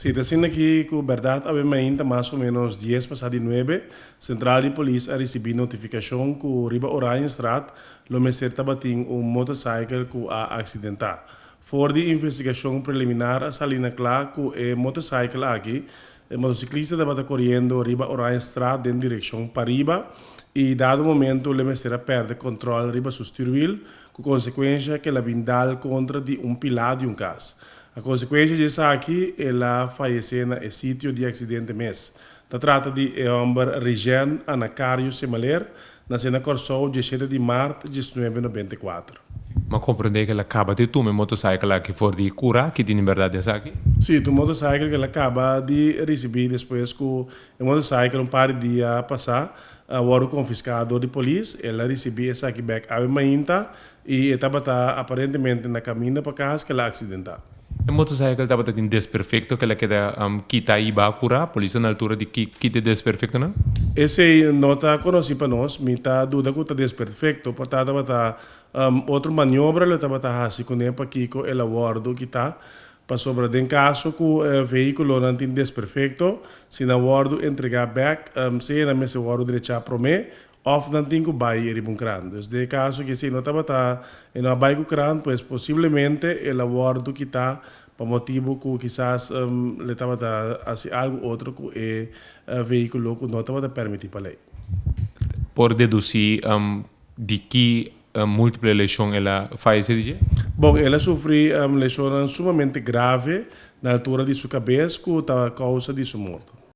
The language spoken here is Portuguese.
Sí, diciendo aquí que verdad había más o menos 10 pasado de 9, Central de Polícia recebido notificação que o Riba Orange Strat lo mestre estava tendo motorcycle que a acidentar. Por de investigação preliminar, a salina clara que o motorcycle aqui, o motociclista estava correndo Riba Orange Strat em direção para Riba e dado momento o mestre perde controle Riba sustituir, com consequência que ela vindal contra de pilar de caso. A consequência disso aqui é ela faleceu no sítio de acidente mês. Se trata de homem Regen Anacario Semaler, nasceu na Corsol 17 de março de 1994. Mas compreender que ela acaba de tomar motocicleta aqui for de cura, que tem verdade essa aqui? Sim, o motocicleta que ela acaba de receber depois que o motocicleta par de dia passar, o confiscado de polícia, ela recebeu essa aqui back a mainta e estava aparentemente na caminho para casa que ela acidentou. A motocicleta estava tendo desperfeito, que ela queda quita aí para curar, a polícia na altura de quita desperfeito, não? Esse não está conhecido para nós, mas está dúvida que está desperfeito, portanto, está outra maniobra, ela estava assim com ele para que ela guarda que está, para sobre em caso que o veículo não tem desperfeito, se não guarda entregar back, se não me se guarda direito para mim, of não tem que vai ir um crânio. Então, de caso que se não estava em uma bike crânio, pues possivelmente ela guarda que está por motivo que quizás le estava assim algo outro que o veículo que não estava permitido para lei. Por deduzir de que múltipla lesão ela faz esse Bom, ela sofreu lesões sumamente grave na altura de sua cabeça que estava a causa de sua morte.